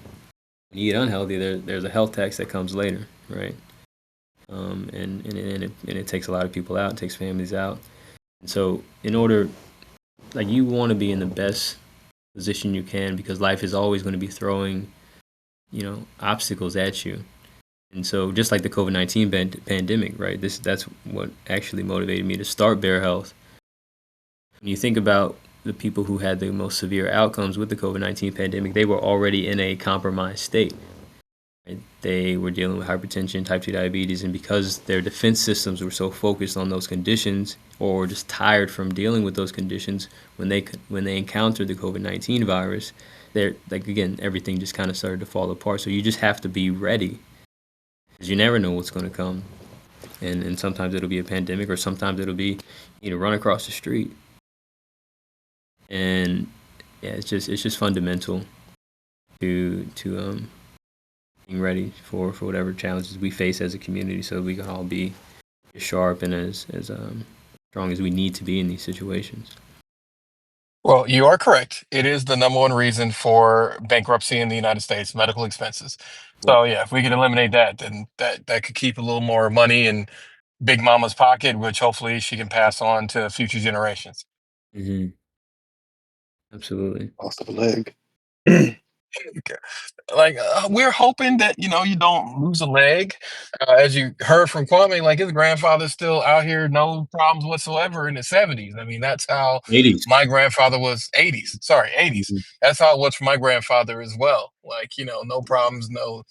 you eat unhealthy, there's a health tax that comes later, right? And it takes a lot of people out. It takes families out. And so in order, like, you want to be in the best position you can, because life is always going to be throwing, obstacles at you. And so just like the COVID-19 pandemic, right? That's what actually motivated me to start Bear Health. When you think about the people who had the most severe outcomes with the COVID-19 pandemic, they were already in a compromised state. Right? They were dealing with hypertension, type 2 diabetes, and because their defense systems were so focused on those conditions, or were just tired from dealing with those conditions, when they encountered the COVID-19 virus, they're like, again, everything just kind of started to fall apart. So you just have to be ready, because you never know what's going to come, and sometimes it'll be a pandemic, or sometimes it'll be run across the street. And yeah, it's just fundamental to being ready for whatever challenges we face as a community, so we can all be as sharp and as strong as we need to be in these situations. Well, you are correct. It is the number one reason for bankruptcy in the United States, medical expenses. Yep. So yeah, if we could eliminate that, then that could keep a little more money in Big Mama's pocket, which hopefully she can pass on to future generations. Mm-hmm. Absolutely. Lost of a leg. Like we're hoping that you don't lose a leg, as you heard from Kwame. Like his grandfather's still out here, no problems whatsoever in the 70s. I mean, that's how 80s. my grandfather was. 80s, sorry, 80s. Mm-hmm. That's how it was for my grandfather as well. Like no problems, no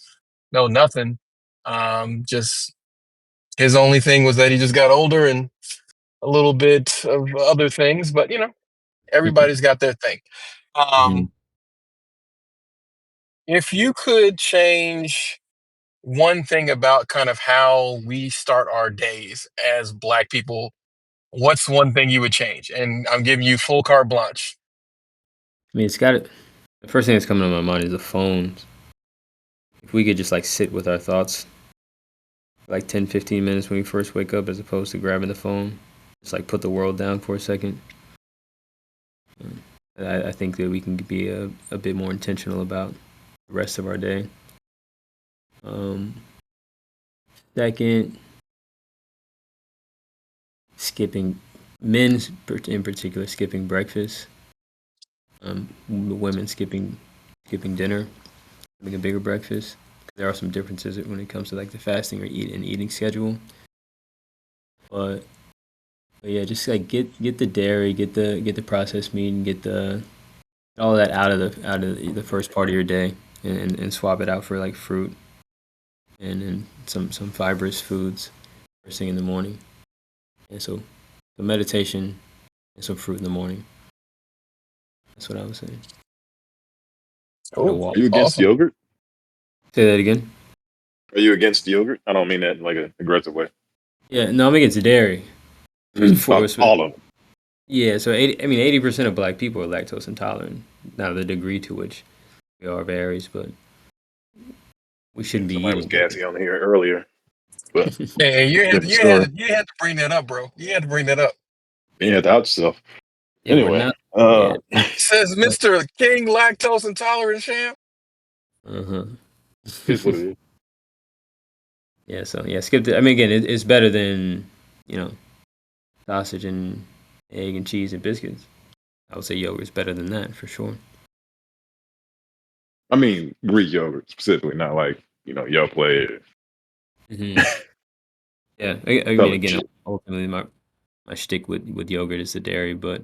nothing. Just his only thing was that he just got older and a little bit of other things, but everybody's got their thing. Mm-hmm. If you could change one thing about kind of how we start our days as Black people, what's one thing you would change? And I'm giving you full carte blanche. I mean, the first thing that's coming to my mind is the phones. If we could just like sit with our thoughts for like 10-15 minutes when we first wake up, as opposed to grabbing the phone, just like put the world down for a second. I think that we can be a bit more intentional about the rest of our day. Second, skipping, men in particular, skipping breakfast. Women skipping dinner, having a bigger breakfast. There are some differences when it comes to like the fasting or eating schedule. But yeah, just like get the dairy, get the processed meat, and get all of that out of the first part of your day, and swap it out for like fruit and some fibrous foods first thing in the morning. And so meditation and some fruit in the morning. That's what I was saying. Oh, Are you against awesome. yogurt? Say that again. Are you against yogurt? I don't mean that in like an aggressive way. Yeah, no, I'm against dairy. All of them. Yeah, so 80% of Black people are lactose intolerant. Now the degree to which we are varies, but we shouldn't be Somebody was eating. gassy on here earlier, but Hey, different story. you had to bring that up, bro. You had to bring that up. You had to out yourself. Yeah, we're Anyway, not. Yeah. Says Mr. King Lactose Intolerant Sham. Uh-huh. is what it is. Yeah, so yeah, skip it. I mean, again, it's better than sausage and egg and cheese and biscuits. I would say yogurt's better than that for sure. I mean, Greek yogurt specifically, not like yo play. Mm-hmm. Yeah, I mean, again, ultimately my shtick with yogurt is the dairy, but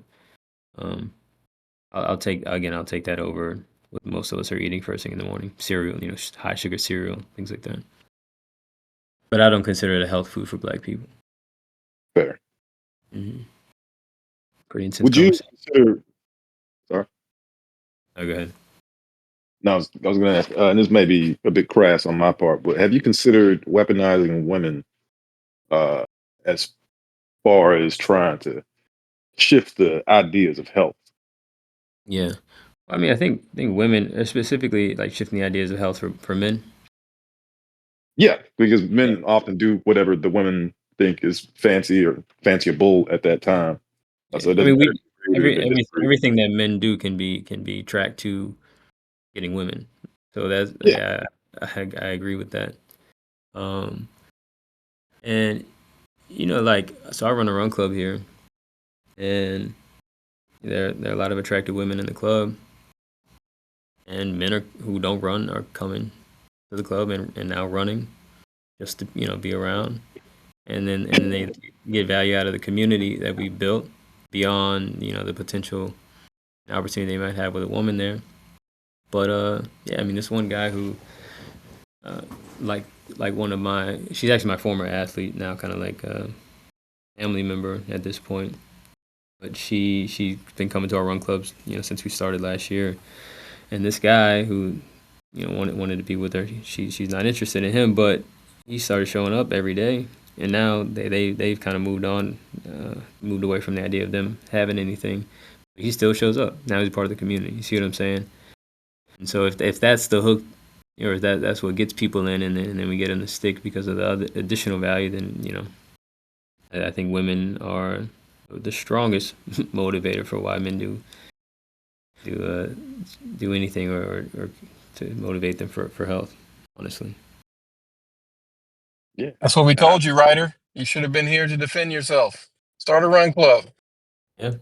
I'll take that over what most of us are eating first thing in the morning. Cereal, high sugar cereal, things like that. But I don't consider it a health food for Black people. Fair. Mm-hmm. Pretty intense. Would you consider? Sorry. Oh, go ahead. No, I was going to ask, and this may be a bit crass on my part, but have you considered weaponizing women as far as trying to shift the ideas of health? Yeah. I mean, I think women are specifically like shifting the ideas of health for men. Yeah, because men often do whatever the women think is fancy or fanciable at that time. Yeah. So it I doesn't mean, matter. everything that men do can be tracked to getting women. So that's Yeah. I agree with that. And like, so I run a run club here, and there are a lot of attractive women in the club, and men who don't run are coming to the club and now running just to be around, and then they get value out of the community that we built beyond the potential opportunity they might have with a woman there. But yeah, I mean, this one guy who like one of my, she's actually my former athlete now, kind of like a family member at this point. But she's been coming to our run clubs, since we started last year. And this guy who, wanted to be with her, she's not interested in him, but he started showing up every day. And now they've kind of moved away from the idea of them having anything. He still shows up. Now he's part of the community. You see what I'm saying? And so if that's the hook, or if that's what gets people in, and then we get them to stick because of the other additional value, then I think women are the strongest motivator for why men do anything or to motivate them for health. Honestly, Yeah, That's what we told you, Ryder. You should have been here to defend yourself. Start a run club. yeah,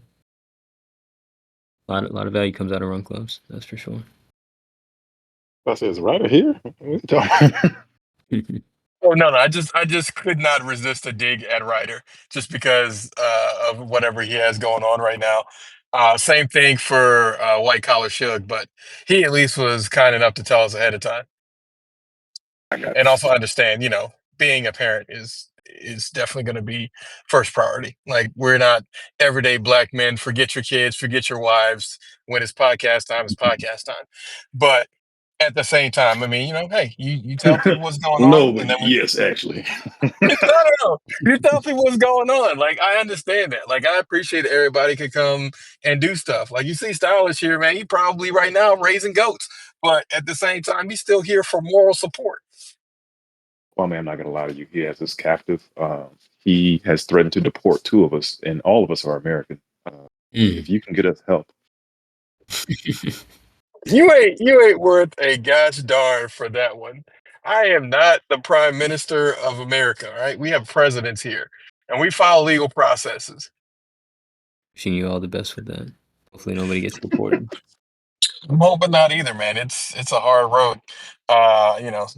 a lot of value comes out of run clubs. That's for sure. I says Ryder here. What are you talking- Oh no, I just could not resist a dig at Ryder just because of whatever he has going on right now. Same thing for White Collar Shug, but he at least was kind enough to tell us ahead of time, I got and also understand. Being a parent is definitely going to be first priority. Like, we're not everyday black men. Forget your kids, forget your wives. When it's podcast time, it's podcast time. But at the same time, I mean, hey, you tell people what's going no, on, but and then yes, actually. no. You tell people what's going on. Like, I understand that. Like, I appreciate that everybody could come and do stuff. Like, you see Stylish here, man. He probably right now raising goats, but at the same time, he's still here for moral support. Well, man, I'm not gonna lie to you. He has us captive. He has threatened to deport two of us, and all of us are American. If you can get us help, You ain't worth a gosh darn for that one. I am not the prime minister of America, all right? We have presidents here, and we follow legal processes. Wishing you all the best with that. Hopefully, nobody gets deported. I'm hoping not either, man. It's a hard road.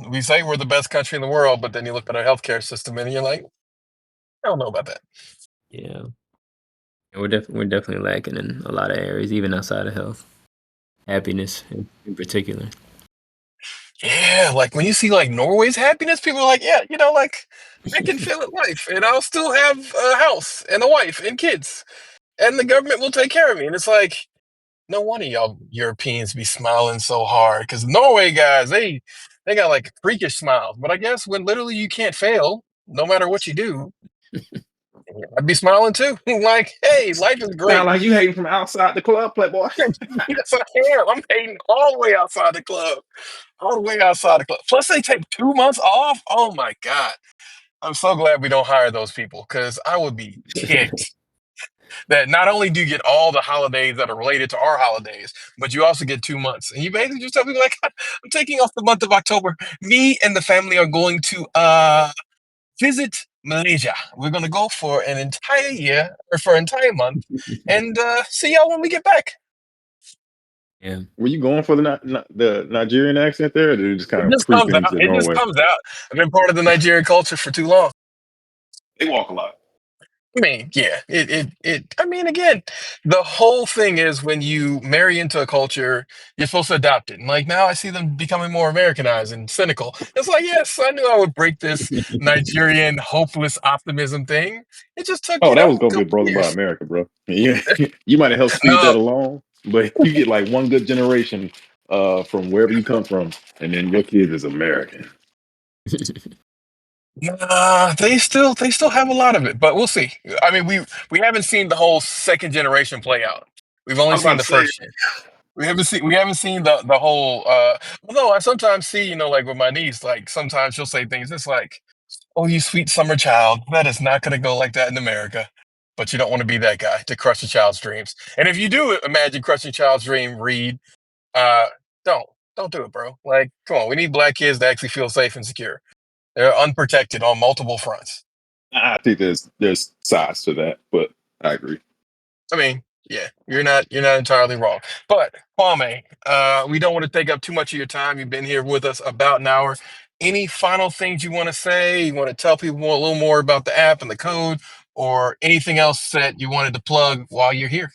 We say we're the best country in the world, but then you look at our healthcare system and you're like, I don't know about that. Yeah, and we're definitely lacking in a lot of areas, even outside of health, happiness in particular. Yeah, like when you see like Norway's happiness, people are like, yeah, like I can feel it life, and I'll still have a house and a wife and kids, and the government will take care of me. And it's like, no wonder y'all Europeans be smiling so hard, because Norway guys, they got like freakish smiles. But I guess when literally you can't fail, no matter what you do, I'd be smiling too. Like, hey, life is sound great. like you hating from outside the club, Playboy. Yes, I am. I'm hating all the way outside the club. All the way outside the club. Plus, they take 2 months off. Oh my God. I'm so glad we don't hire those people, because I would be ticked that not only do you get all the holidays that are related to our holidays, but you also get 2 months. And you basically just tell people, like, I'm taking off the month of October. Me and the family are going to visit Malaysia. We're going to go for an entire year, or for an entire month, and see y'all when we get back. Yeah, Were you going for the Nigerian accent there, or did it just kind It of just creep comes out. into It just Norway? comes out. I've been part of the Nigerian culture for too long. They walk a lot. I mean, yeah, I mean, again, the whole thing is when you marry into a culture, you're supposed to adopt it. And like now I see them becoming more Americanized and cynical. It's like, yes, I knew I would break this Nigerian hopeless optimism thing. It just took, Oh, that was a gonna get couple broken by years. America, bro. Yeah, you might have helped speed that No, along, but you get like one good generation from wherever you come from, and then your kid is American. nah, they still have a lot of it, but we'll see. I mean, we haven't seen the whole second generation play out. We've I only was about seen to the say, first gen. We haven't seen the whole although I sometimes see, like with my niece, like sometimes she'll say things, it's like, oh, you sweet summer child, that is not gonna go like that in America. But you don't want to be that guy to crush a child's dreams. And if you do imagine crushing a child's dream, Reed, uh don't don't do it, bro. Like, come on, we need black kids to actually feel safe and secure. They're unprotected on multiple fronts. I think there's sides to that, but I agree. I mean, yeah, you're not entirely wrong. But Kwame, we don't want to take up too much of your time. You've been here with us about an hour. Any final things you want to say? You want to tell people a little more about the app and the code, or anything else that you wanted to plug while you're here?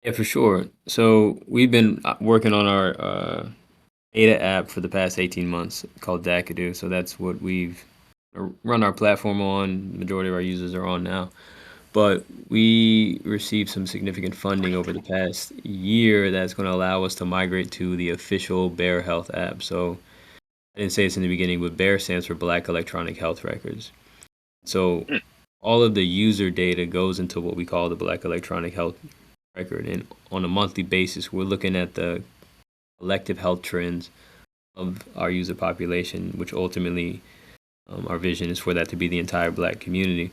yeah, for sure. So we've been working on our beta app for the past 18 months called Dakadoo. So that's what we've run our platform on. The majority of our users are on now. But we received some significant funding over the past year that's going to allow us to migrate to the official Bear Health app. So I didn't say this in the beginning, but Bear stands for Black Electronic Health Records. So all of the user data goes into what we call the Black Electronic Health Record. And on a monthly basis, we're looking at the collective health trends of our user population, which ultimately our vision is for that to be the entire Black community.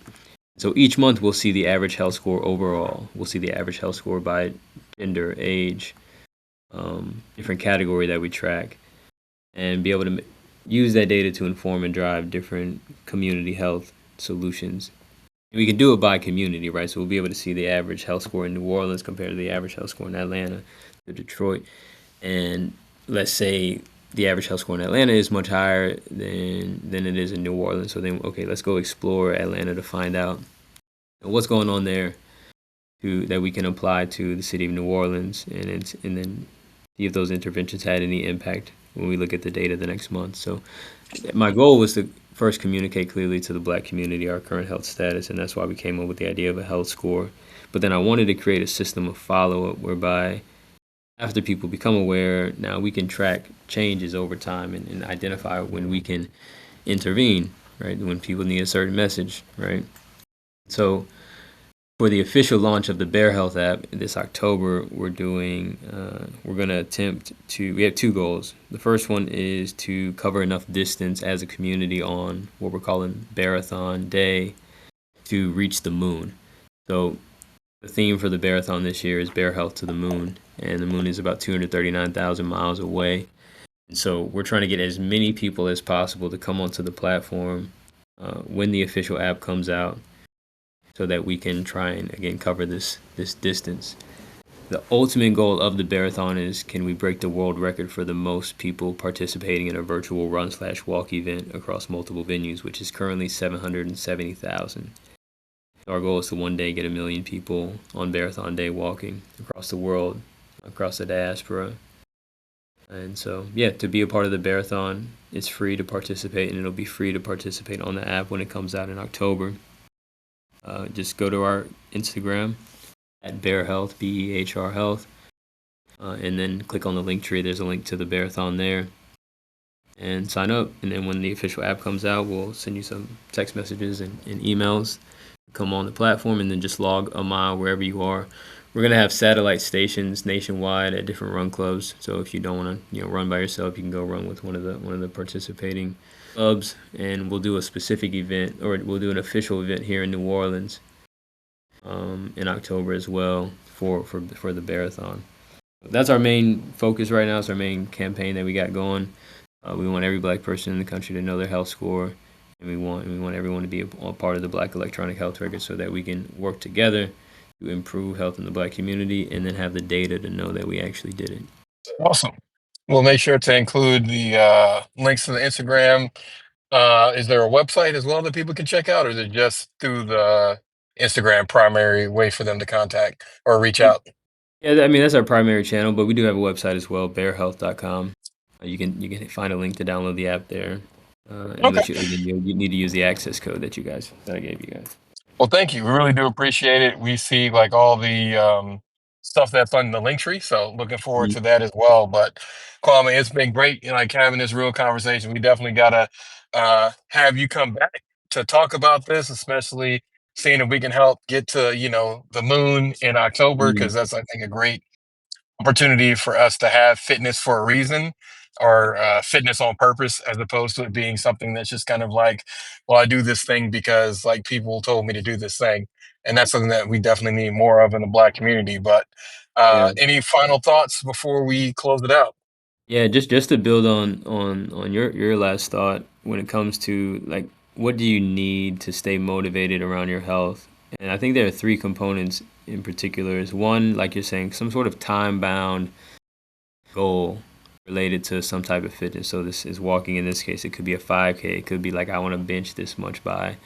So each month we'll see the average health score overall. We'll see the average health score by gender, age, different category that we track, and be able to use that data to inform and drive different community health solutions. And we can do it by community, right? So we'll be able to see the average health score in New Orleans compared to the average health score in Atlanta, to Detroit. And let's say the average health score in Atlanta is much higher than it is in New Orleans. So then, okay, let's go explore Atlanta to find out what's going on there that we can apply to the city of New Orleans, and then see if those interventions had any impact when we look at the data the next month. So my goal was to first communicate clearly to the Black community our current health status, and that's why we came up with the idea of a health score. But then I wanted to create a system of follow-up whereby after people become aware, now we can track changes over time and identify when we can intervene, right? When people need a certain message, right? So for the official launch of the Bear Health app this October, we're going to attempt to, we have two goals. The first one is to cover enough distance as a community on what we're calling Bearathon Day to reach the moon. So the theme for the Bearathon this year is Bear Health to the Moon, and the moon is about 239,000 miles away. And so we're trying to get as many people as possible to come onto the platform when the official app comes out, so that we can try and, again, cover this distance. The ultimate goal of the Bearathon is, can we break the world record for the most people participating in a virtual run/walk event across multiple venues, which is currently 770,000. Our goal is to one day get 1 million people on Bearathon Day walking across the world, across the diaspora. And so, yeah, to be a part of the Bearathon, it's free to participate, and it'll be free to participate on the app when it comes out in October. Just go to our Instagram at Bear Health, bEHR Health, and then click on the link tree. There's a link to the Bearathon there, and sign up. And then when the official app comes out, we'll send you some text messages and emails. Come on the platform, and then just log a mile wherever you are. We're gonna have satellite stations nationwide at different run clubs. So if you don't want to, run by yourself, you can go run with one of the participating clubs, and we'll do a specific event, or we'll do an official event here in New Orleans in October as well for the Bearathon. That's our main focus right now. It's our main campaign that we got going. We want every Black person in the country to know their health score, and we want everyone to be a part of the Black Electronic Health Record, so that we can work together to improve health in the Black community, and then have the data to know that we actually did it. Awesome. We'll make sure to include the links to the Instagram. Is there a website as well that people can check out, or is it just through the Instagram primary way for them to contact or reach out? Yeah, I mean, that's our primary channel, but we do have a website as well, bearhealth.com. You can find a link to download the app there. Unless you need to use the access code that I gave you guys. Well, thank you. We really do appreciate it. We see like all the stuff that's on the link tree, so looking forward to that as well. But Kwame, it's been great, like having this real conversation. We definitely gotta have you come back to talk about this, especially seeing if we can help get to the moon in October, because that's, I think, a great opportunity for us to have fitness for a reason, or fitness on purpose, as opposed to it being something that's just kind of like, well, I do this thing because like people told me to do this thing. And that's something that we definitely need more of in the Black community. But Yeah. any final thoughts before we close it out? Yeah, just to build on your last thought, when it comes to like, what do you need to stay motivated around your health? And I think there are three components in particular. Is one, like you're saying, some sort of time-bound goal related to some type of fitness. So this is walking. In this case, it could be a 5K. It could be like, I want to bench this much by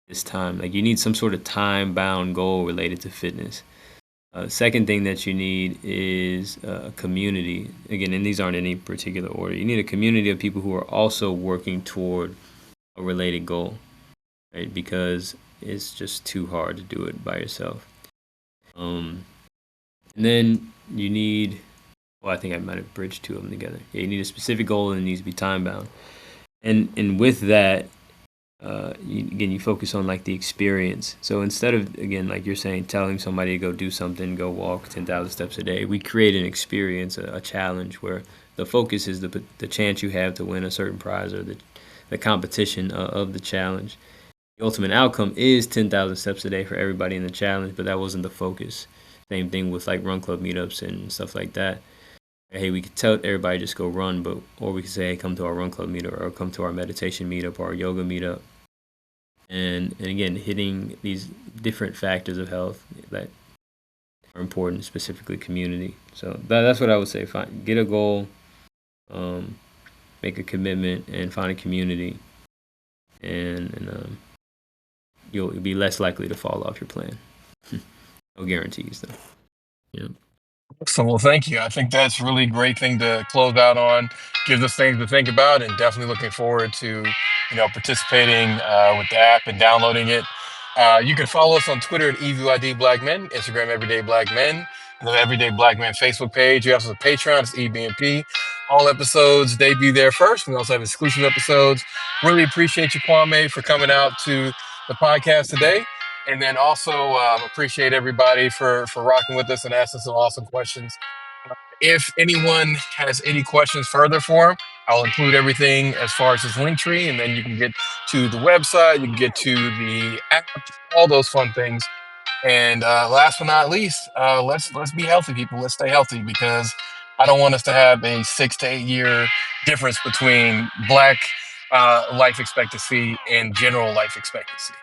this time. Like, you need some sort of time-bound goal related to fitness. Second thing that you need is a community. Again, and these aren't in any particular order. You need a community of people who are also working toward a related goal, right? Because it's just too hard to do it by yourself. And then you need, well, I think I might have bridged two of them together. Yeah, you need a specific goal and it needs to be time bound. And with that, you focus on like the experience. So instead of, again, like you're saying, telling somebody to go do something, go walk 10,000 steps a day, we create an experience, a challenge where the focus is the chance you have to win a certain prize or the competition of the challenge. The ultimate outcome is 10,000 steps a day for everybody in the challenge, but that wasn't the focus. Same thing with like run club meetups and stuff like that. Hey, we could tell everybody just go run, or we could say, hey, come to our run club meetup or come to our meditation meetup or our yoga meetup. And again, hitting these different factors of health that are important, specifically community. So that's what I would say. Get a goal, make a commitment, and find a community, and you'll be less likely to fall off your plan. No guarantees, though. Yeah. So, well, thank you. I think that's a really great thing to close out on. Gives us things to think about, and definitely looking forward to, participating with the app and downloading it. You can follow us on Twitter at EVYD Black Men, Instagram Everyday Black Men, and the Everyday Black Men Facebook page. We also have a Patreon, it's EBMP. All episodes debut there first. We also have exclusive episodes. Really appreciate you, Kwame, for coming out to the podcast today. And then also appreciate everybody for rocking with us and asking some awesome questions. If anyone has any questions further for him, I'll include everything as far as his link tree, and then you can get to the website, you can get to the app, all those fun things. And last but not least, let's be healthy, people. Let's stay healthy, because I don't want us to have a 6 to 8 year difference between Black life expectancy and general life expectancy.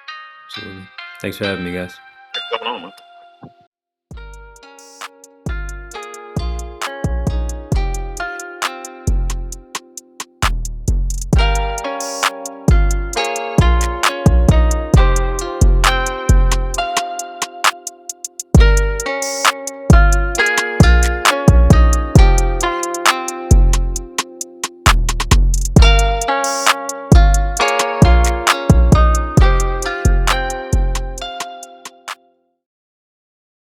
Absolutely. Thanks for having me, guys. What's going on, man?